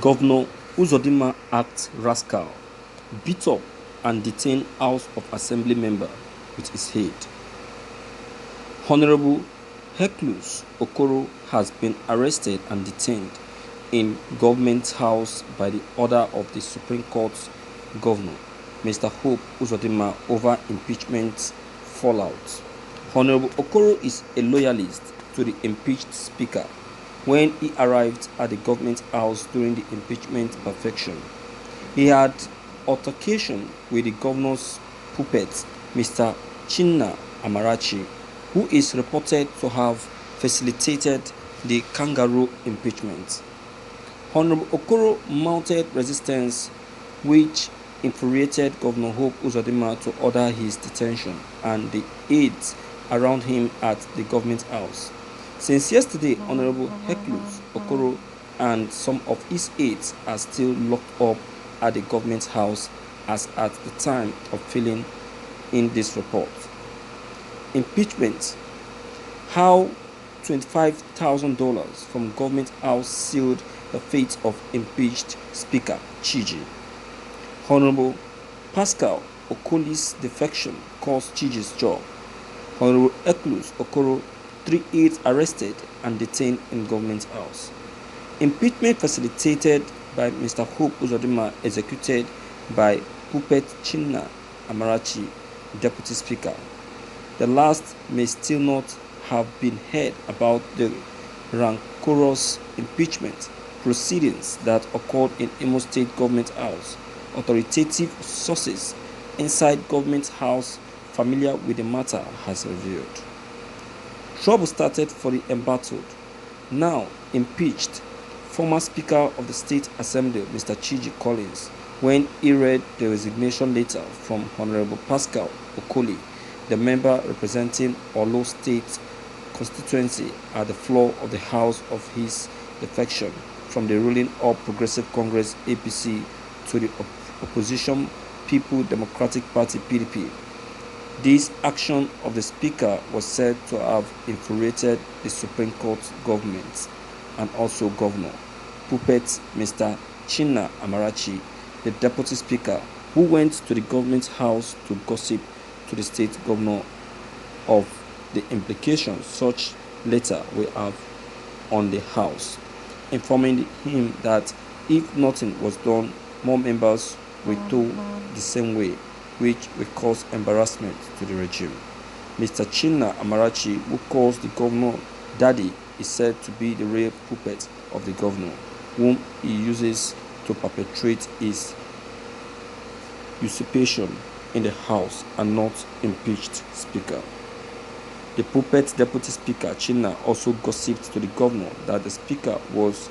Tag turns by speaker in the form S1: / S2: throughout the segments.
S1: Governor Uzodinma acts rascal, beat up and detain House of Assembly member with his head. Honorable Hecklus Okoro has been arrested and detained in Government House by the order of the Supreme Court Governor, Mr. Hope Uzodinma, over impeachment fallout. Honorable Okoro is a loyalist to the impeached Speaker. When he arrived at the Government House during the impeachment perfection, he had altercation with the governor's puppet, Mr. Chinna Amarachi, who is reported to have facilitated the kangaroo impeachment. Honorable Okoro mounted resistance, which infuriated Governor Hope Uzodinma to order his detention and the aides around him at the Government House. Since yesterday, Honorable Hecklus Okoro and some of his aides are still locked up at the Government House as at the time of filling in this report. Impeachment: how $25,000 from Government House sealed the fate of impeached Speaker Chiji. Honorable Pascal Okoli's defection cost Chiji's job. Honorable Hecklus Okoro, 3 aides arrested and detained in Government House. Impeachment facilitated by Mr. Hope Uzodinma, executed by puppet Chinna Amarachi, Deputy Speaker. The last may still not have been heard about the rancorous impeachment proceedings that occurred in Imo State Government House. Authoritative sources inside Government House familiar with the matter has revealed. Trouble started for the embattled, now impeached, former Speaker of the State Assembly, Mr. Chiji Collins, when he read the resignation letter from Honorable Pascal Okoli, the member representing Olo State constituency, at the floor of the House of his defection from the ruling All Progressive Congress APC to the opposition People Democratic Party PDP. This action of the Speaker was said to have infuriated the Supreme Court government and also Governor puppet Mr. Chinna Amarachi, the Deputy Speaker, who went to the Government House to gossip to the State Governor of the implications such letter will have on the House, informing him that if nothing was done, more members will do the same way, which will cause embarrassment to the regime. Mr. Chinna Amarachi, who calls the governor daddy, is said to be the real puppet of the governor, whom he uses to perpetrate his usurpation in the House and not impeached Speaker. The puppet Deputy Speaker Chinna also gossiped to the governor that the Speaker was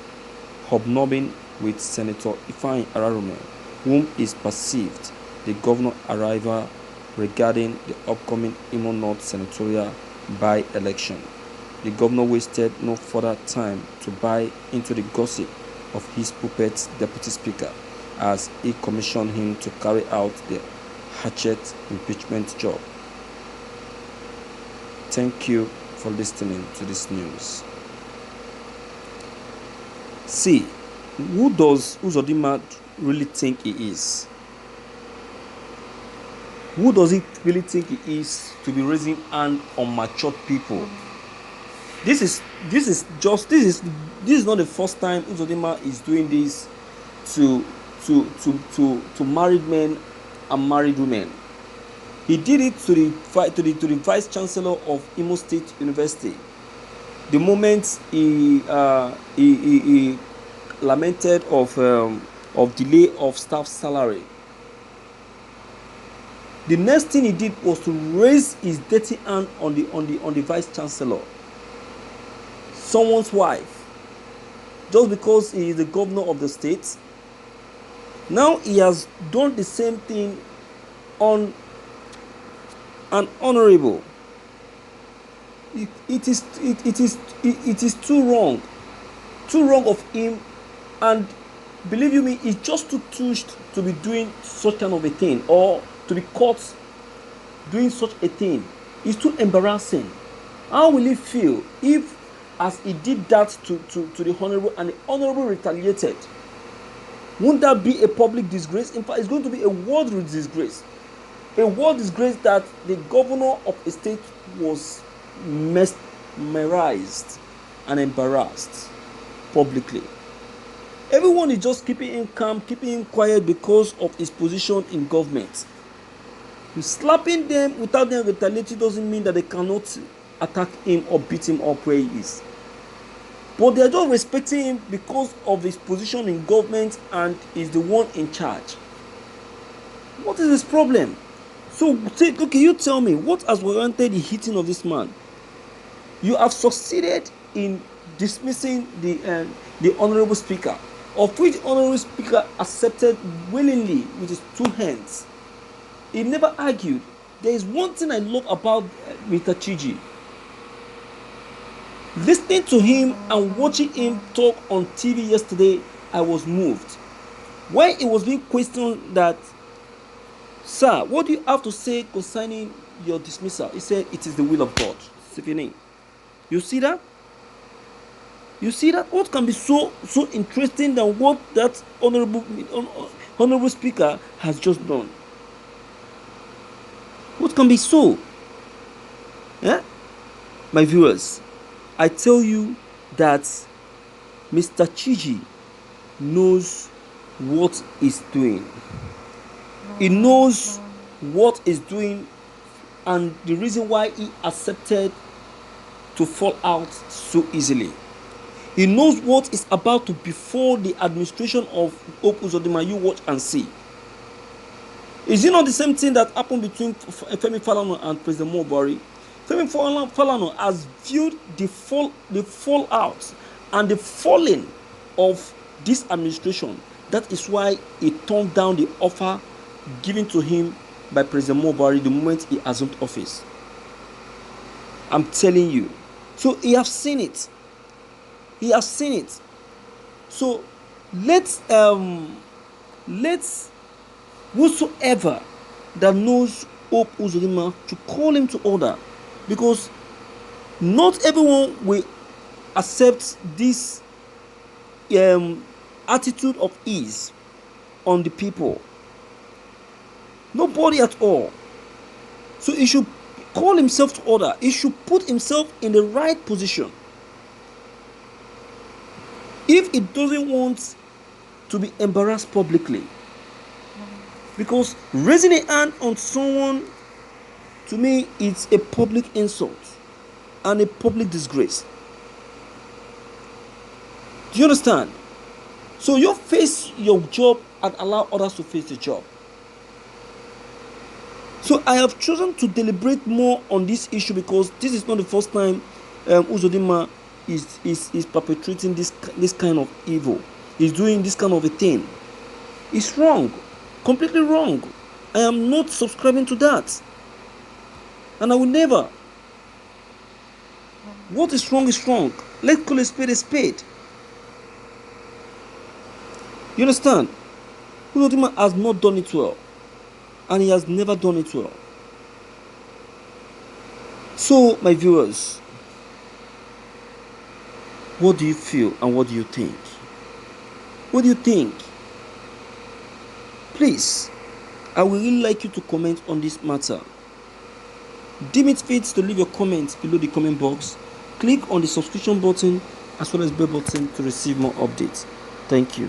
S1: hobnobbing with Senator Ifeanyi Ararume, whom is perceived the governor arrival regarding the upcoming Imo North senatorial by-election. The governor wasted no further time to buy into the gossip of his puppet Deputy Speaker, as he commissioned him to carry out the hatchet impeachment job. Thank you for listening to this news. See, who does Uzodinma really think he is? Who does he really think he is to be raising hand on matured people? This is not the first time Uzodinma is doing this to married men and married women. He did it to the Vice Chancellor of Imo State University. The moment he lamented of delay of staff salary, the next thing he did was to raise his dirty hand on the Vice Chancellor, someone's wife, just because he is the governor of the state. Now he has done the same thing on an honorable. It is too wrong of him, and believe you me, he's just too touched to be doing such kind of a thing, or to be caught doing such a thing. It's too embarrassing. How will he feel if, as he did that to the honorable, and the honorable retaliated? Won't that be a public disgrace? In fact, it's going to be a world disgrace. A world disgrace that the governor of a state was mesmerized and embarrassed publicly. Everyone is just keeping him calm, keeping him quiet because of his position in government. Slapping them without them retaliating doesn't mean that they cannot attack him or beat him up where he is. But they are just respecting him because of his position in government and is the one in charge. What is his problem? So, okay, you tell me, what has warranted the hitting of this man? You have succeeded in dismissing the honorable speaker, of which the honorable speaker accepted willingly with his two hands. He never argued. There is one thing I love about Mr. Chiji. Listening to him and watching him talk on TV yesterday, I was moved. When he was being questioned that, "Sir, what do you have to say concerning your dismissal?" He said, "It is the will of God." Sifini. You see that? You see that? What can be so interesting than what that honorable speaker has just done? What can be so? Yeah? My viewers, I tell you that Mr. Chiji knows what he's doing. He knows what he's doing and the reason why he accepted to fall out so easily. He knows what is about to befall the administration of Uzodinma. You watch and see. Is it not the same thing that happened between Femi Falana and President Buhari? Femi Falana has viewed the fallout and the falling of this administration. That is why he turned down the offer given to him by President Buhari the moment he assumed office. I'm telling you. So he has seen it. He has seen it. So let's whosoever that knows Hope Uzodinma to call him to order, because not everyone will accept this attitude of ease on the people. Nobody at all. So he should call himself to order. He should put himself in the right position. If he doesn't want to be embarrassed publicly, because raising a hand on someone, to me, it's a public insult and a public disgrace. Do you understand? So you face your job and allow others to face the job. So I have chosen to deliberate more on this issue because this is not the first time Uzodinma is perpetrating this kind of evil. He's doing this kind of a thing. It's wrong. Completely wrong. I am not subscribing to that. And I will never. What is wrong is wrong. Let's call a spade a spade. You understand? Uzodinma has not done it well. And he has never done it well. So, my viewers, what do you feel and what do you think? What do you think? Please, I would really like you to comment on this matter. Deem it fit to leave your comments below the comment box. Click on the subscription button as well as bell button to receive more updates. Thank you.